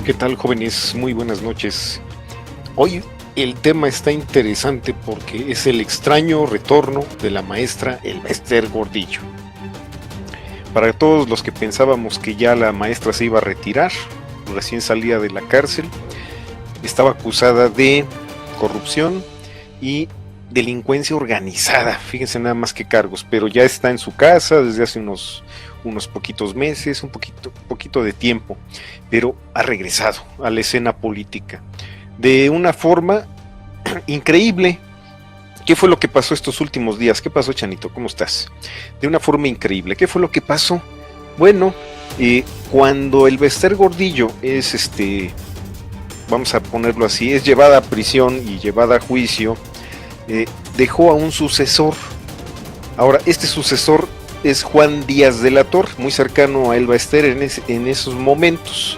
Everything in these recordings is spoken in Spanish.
¿Qué tal, jóvenes? Muy buenas noches. Hoy el tema está interesante porque es el extraño retorno de la maestra Elbester Gordillo. Para todos los que pensábamos que ya la maestra se iba a retirar, recién salía de la cárcel, estaba acusada de corrupción y delincuencia organizada. Fíjense nada más qué cargos, pero ya está en su casa desde hace unos poquitos meses, un poquito de tiempo, pero ha regresado a la escena política de una forma increíble. ¿Qué fue lo que pasó estos últimos días? ¿Qué pasó, Chanito? ¿Cómo estás? De una forma increíble. ¿Qué fue lo que pasó? Bueno, cuando Elbester Gordillo es vamos a ponerlo así, es llevada a prisión y llevada a juicio, dejó a un sucesor. Ahora, este sucesor es Juan Díaz de la Torre, muy cercano a Elbester en esos momentos.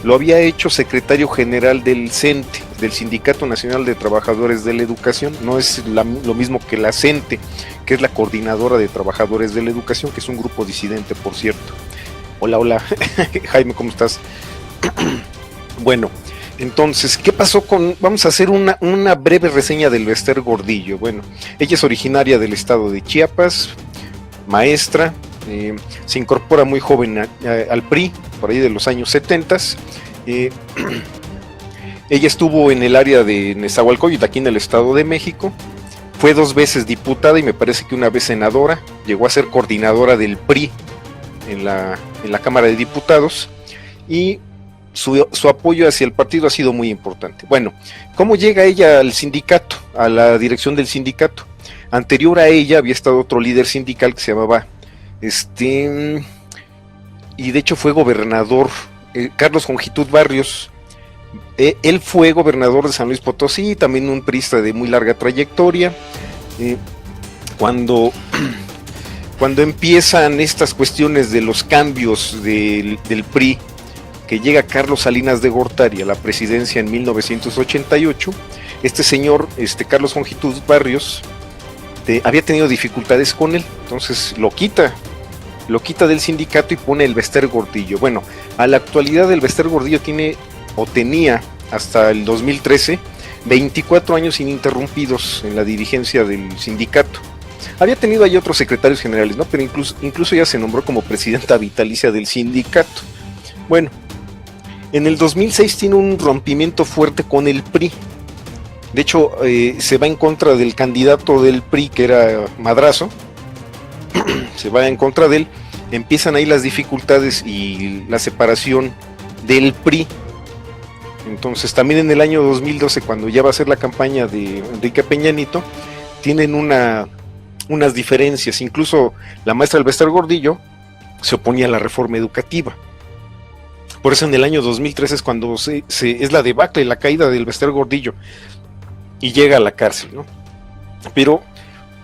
Lo había hecho secretario general del CENTE, del Sindicato Nacional de Trabajadores de la Educación. No es lo mismo que la CENTE, que es la Coordinadora de Trabajadores de la Educación, que es un grupo disidente, por cierto. Hola, Jaime, ¿cómo estás? Bueno, entonces, ¿qué pasó con...? Vamos a hacer una breve reseña de Elbester Gordillo. Bueno, ella es originaria del estado de Chiapas, maestra, se incorpora muy joven al PRI, por ahí de los años 70. Ella estuvo en el área de Nezahualcóyotl, aquí en el Estado de México, fue 2 veces diputada y me parece que una vez senadora, llegó a ser coordinadora del PRI en la Cámara de Diputados, y su apoyo hacia el partido ha sido muy importante. Bueno, ¿cómo llega ella al sindicato, a la dirección del sindicato? Anterior a ella había estado otro líder sindical que se llamaba, y de hecho fue gobernador, Carlos Jongitud Barrios. Él fue gobernador de San Luis Potosí, también un priista de muy larga trayectoria. Cuando empiezan estas cuestiones de los cambios del PRI, que llega Carlos Salinas de Gortari a la presidencia en 1988, este señor, Carlos Jongitud Barrios, había tenido dificultades con él, entonces lo quita del sindicato y pone Elbester Gordillo. Bueno, a la actualidad Elbester Gordillo tenía hasta el 2013 24 años ininterrumpidos en la dirigencia del sindicato. Había tenido ahí otros secretarios generales, ¿no? Pero incluso ella se nombró como presidenta vitalicia del sindicato. Bueno, en el 2006 tiene un rompimiento fuerte con el PRI. De hecho, se va en contra del candidato del PRI, que era Madrazo. Se va en contra de él. Empiezan ahí las dificultades y la separación del PRI. Entonces, también en el año 2012, cuando ya va a ser la campaña de Enrique Peña Nieto, tienen unas diferencias. Incluso la maestra Elbester Gordillo se oponía a la reforma educativa. Por eso en el año 2013 es cuando es la debacle, la caída de Elbester Gordillo, y llega a la cárcel, ¿no? Pero,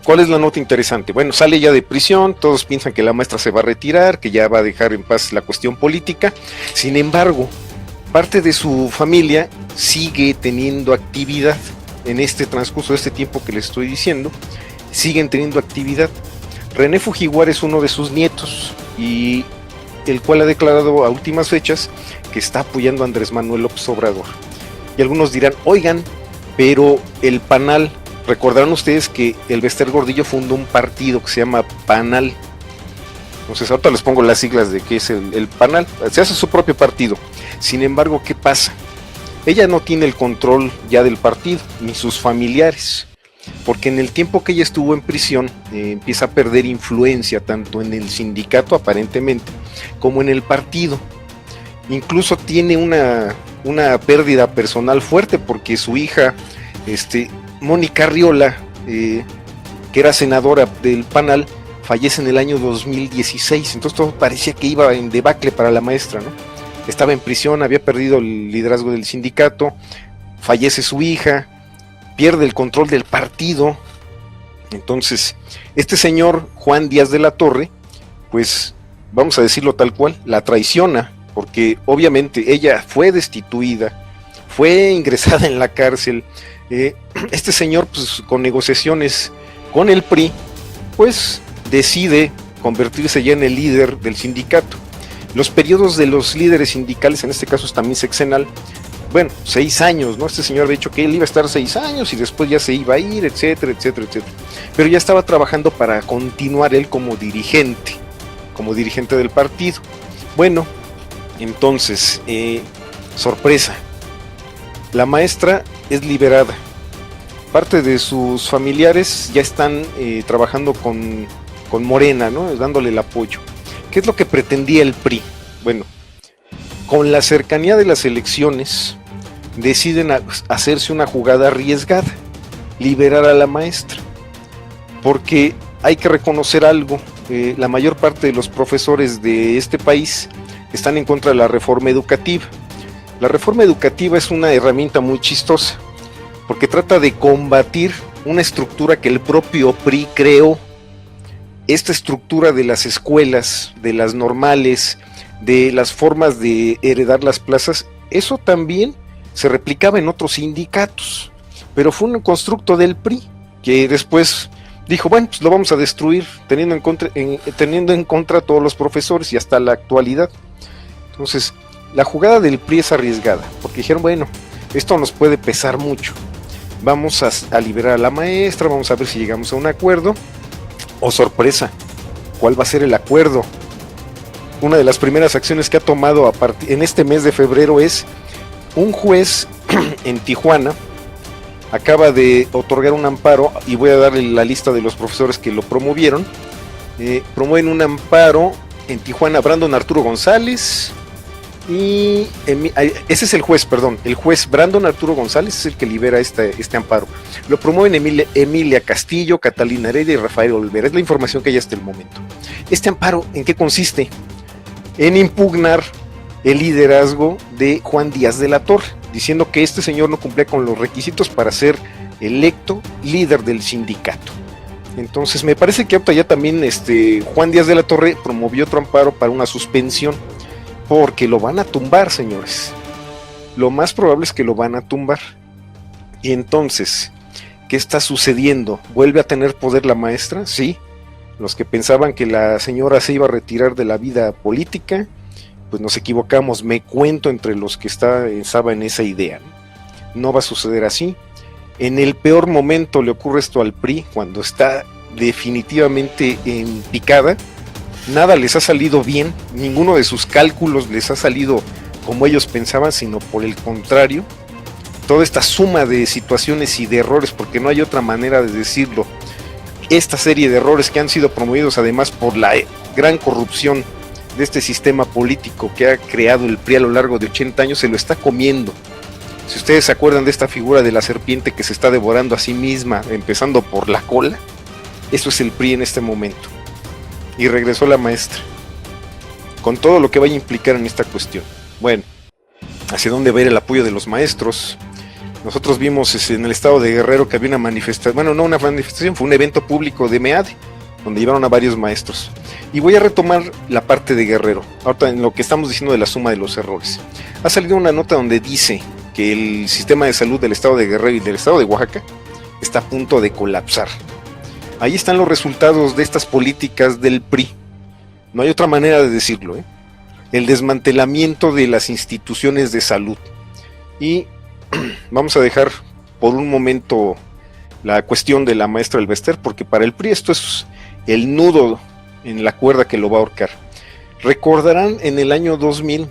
¿cuál es la nota interesante? Bueno, sale ya de prisión, todos piensan que la maestra se va a retirar, que ya va a dejar en paz la cuestión política. Sin embargo, parte de su familia sigue teniendo actividad en este transcurso de este tiempo que les estoy diciendo. Siguen teniendo actividad. René Fujiwara es uno de sus nietos, y el cual ha declarado a últimas fechas que está apoyando a Andrés Manuel López Obrador. Y algunos dirán, oigan, pero el PANAL, recordarán ustedes que Elbester Gordillo fundó un partido que se llama PANAL. Entonces ahorita les pongo las siglas de qué es el PANAL. Se hace su propio partido. Sin embargo, ¿qué pasa? Ella no tiene el control ya del partido, ni sus familiares, porque en el tiempo que ella estuvo en prisión, empieza a perder influencia tanto en el sindicato, aparentemente, como en el partido. Incluso tiene una pérdida personal fuerte, porque su hija, Mónica Arriola, que era senadora del PANAL, fallece en el año 2016. Entonces todo parecía que iba en debacle para la maestra, ¿no? Estaba en prisión, había perdido el liderazgo del sindicato, fallece su hija, pierde el control del partido. Entonces, este señor Juan Díaz de la Torre, pues vamos a decirlo tal cual, la traiciona, porque obviamente ella fue destituida, fue ingresada en la cárcel. Este señor, pues con negociaciones con el PRI, pues decide convertirse ya en el líder del sindicato. Los periodos de los líderes sindicales, en este caso es también sexenal, bueno, 6 años, ¿no? Este señor había dicho que él iba a estar 6 años y después ya se iba a ir, etcétera, etcétera, etcétera. Pero ya estaba trabajando para continuar él como dirigente del partido. Bueno, entonces, sorpresa, la maestra es liberada. Parte de sus familiares ya están trabajando con Morena, ¿no? Dándole el apoyo. ¿Qué es lo que pretendía el PRI? Bueno, con la cercanía de las elecciones, deciden hacerse una jugada arriesgada, liberar a la maestra. Porque hay que reconocer algo, la mayor parte de los profesores de este país están en contra de la reforma educativa. La reforma educativa es una herramienta muy chistosa, porque trata de combatir una estructura que el propio PRI creó. Esta estructura de las escuelas, de las normales, de las formas de heredar las plazas, eso también se replicaba en otros sindicatos, pero fue un constructo del PRI, que después dijo, bueno, pues lo vamos a destruir, teniendo en contra a todos los profesores y hasta la actualidad. Entonces, la jugada del PRI es arriesgada, porque dijeron, bueno, esto nos puede pesar mucho, vamos a liberar a la maestra, vamos a ver si llegamos a un acuerdo. Oh, sorpresa, ¿cuál va a ser el acuerdo? Una de las primeras acciones que ha tomado en este mes de febrero es un juez en Tijuana acaba de otorgar un amparo, y voy a darle la lista de los profesores que lo promovieron. Promueven un amparo en Tijuana, Brandon Arturo González, y ese es el juez, perdón, el juez Brandon Arturo González es el que libera este amparo. Lo promueven Emilia Castillo, Catalina Heredia y Rafael Olvera. Es la información que hay hasta el momento. Este amparo, ¿en qué consiste? En impugnar el liderazgo de Juan Díaz de la Torre, diciendo que este señor no cumplía con los requisitos para ser electo líder del sindicato. Entonces me parece que ahorita ya también Juan Díaz de la Torre promovió otro amparo para una suspensión, porque lo van a tumbar, señores. Lo más probable es que lo van a tumbar. Y entonces, ¿qué está sucediendo? ¿Vuelve a tener poder la maestra? Sí. Los que pensaban que la señora se iba a retirar de la vida política, pues nos equivocamos. Me cuento entre los que estaba en esa idea. No va a suceder así. En el peor momento le ocurre esto al PRI, cuando está definitivamente en picada. Nada les ha salido bien, ninguno de sus cálculos les ha salido como ellos pensaban, sino por el contrario. Toda esta suma de situaciones y de errores, porque no hay otra manera de decirlo, esta serie de errores que han sido promovidos además por la gran corrupción de este sistema político que ha creado el PRI a lo largo de 80 años, se lo está comiendo. Si ustedes se acuerdan de esta figura de la serpiente que se está devorando a sí misma, empezando por la cola, eso es el PRI en este momento. Y regresó la maestra, con todo lo que vaya a implicar en esta cuestión. Bueno, ¿hacia dónde va a ir el apoyo de los maestros? Nosotros vimos en el estado de Guerrero que había una manifestación, bueno, no una manifestación, fue un evento público de MEADE, donde llevaron a varios maestros. Y voy a retomar la parte de Guerrero, ahorita en lo que estamos diciendo de la suma de los errores. Ha salido una nota donde dice que el sistema de salud del estado de Guerrero y del estado de Oaxaca está a punto de colapsar. Ahí están los resultados de estas políticas del PRI. No hay otra manera de decirlo, ¿eh? El desmantelamiento de las instituciones de salud. Y vamos a dejar por un momento la cuestión de la maestra Elvester, porque para el PRI esto es el nudo en la cuerda que lo va a ahorcar. Recordarán en el año 2000,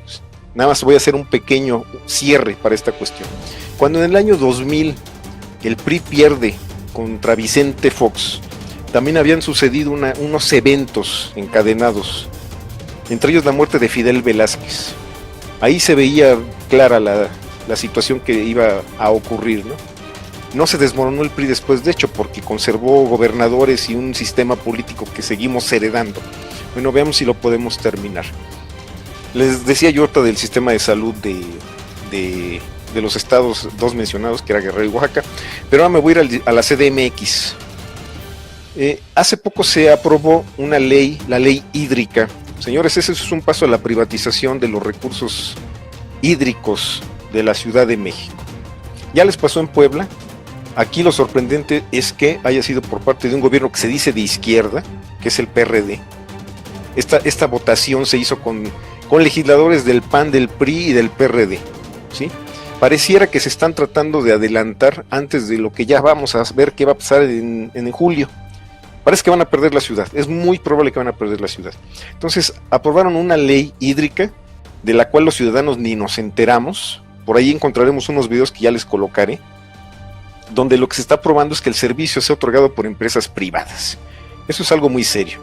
nada más voy a hacer un pequeño cierre para esta cuestión. Cuando en el año 2000 el PRI pierde contra Vicente Fox, también habían sucedido unos eventos encadenados, entre ellos la muerte de Fidel Velázquez. Ahí se veía clara la situación que iba a ocurrir, ¿no? No se desmoronó el PRI después, de hecho, porque conservó gobernadores y un sistema político que seguimos heredando. Bueno, veamos si lo podemos terminar. Les decía yo ahorita del sistema de salud de los estados dos mencionados, que era Guerrero y Oaxaca, pero ahora me voy a ir a la CDMX. Hace poco se aprobó una ley, la ley hídrica. Señores, ese es un paso a la privatización de los recursos hídricos de la Ciudad de México. Ya les pasó en Puebla. Aquí lo sorprendente es que haya sido por parte de un gobierno que se dice de izquierda, que es el PRD. Esta votación se hizo con con legisladores del PAN, del PRI y del PRD, ¿sí? Pareciera que se están tratando de adelantar antes de lo que ya vamos a ver qué va a pasar en julio. Parece que van a perder la ciudad, es muy probable que van a perder la ciudad. Entonces aprobaron una ley hídrica de la cual los ciudadanos ni nos enteramos. Por ahí encontraremos unos videos que ya les colocaré, donde lo que se está aprobando es que el servicio sea otorgado por empresas privadas. Eso es algo muy serio.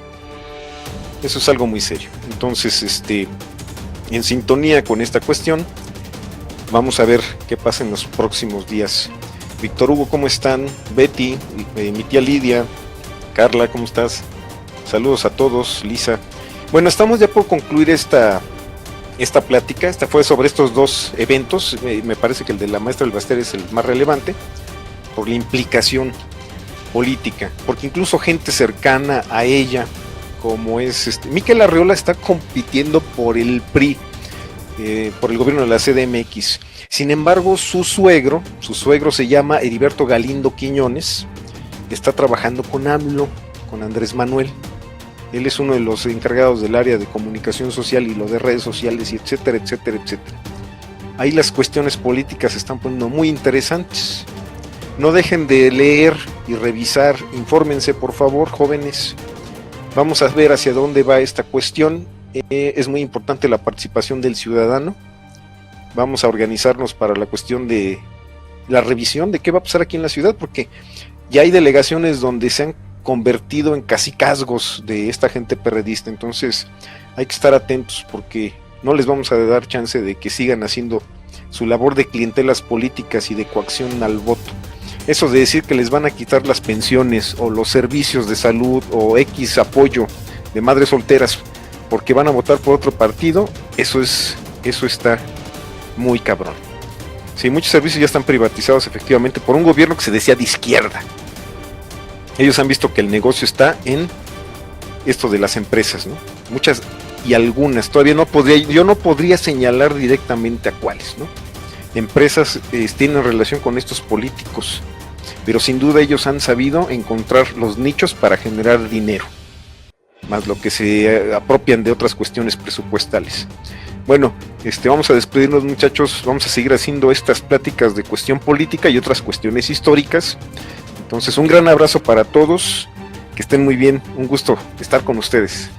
Eso es algo muy serio. Entonces, en sintonía con esta cuestión, vamos a ver qué pasa en los próximos días. Víctor Hugo, ¿cómo están? Betty, mi tía Lidia, Carla, ¿cómo estás? Saludos a todos, Lisa. Bueno, estamos ya por concluir esta plática. Esta fue sobre estos dos eventos. Me parece que el de la maestra del Baster es el más relevante por la implicación política, porque incluso gente cercana a ella, como es Miquel Arreola, está compitiendo por el PRI, por el gobierno de la CDMX. Sin embargo, su suegro se llama Heriberto Galindo Quiñones, está trabajando con AMLO, con Andrés Manuel. Él es uno de los encargados del área de comunicación social y lo de redes sociales, y etcétera, etcétera, etcétera. Ahí las cuestiones políticas se están poniendo muy interesantes. No dejen de leer y revisar, infórmense por favor, jóvenes. Vamos a ver hacia dónde va esta cuestión. Es muy importante la participación del ciudadano. Vamos a organizarnos para la cuestión de la revisión de qué va a pasar aquí en la ciudad, porque ya hay delegaciones donde se han convertido en cacicazgos de esta gente perredista. Entonces hay que estar atentos, porque no les vamos a dar chance de que sigan haciendo su labor de clientelas políticas y de coacción al voto. Eso de decir que les van a quitar las pensiones o los servicios de salud o X apoyo de madres solteras porque van a votar por otro partido, eso está muy cabrón. Sí, muchos servicios ya están privatizados efectivamente por un gobierno que se decía de izquierda. Ellos han visto que el negocio está en esto de las empresas, ¿no? Muchas y algunas, yo no podría señalar directamente a cuáles, ¿no? Empresas tienen relación con estos políticos, pero sin duda ellos han sabido encontrar los nichos para generar dinero, más lo que se apropian de otras cuestiones presupuestales. Bueno, vamos a despedirnos, muchachos. Vamos a seguir haciendo estas pláticas de cuestión política y otras cuestiones históricas. Entonces, un gran abrazo para todos, que estén muy bien, un gusto estar con ustedes.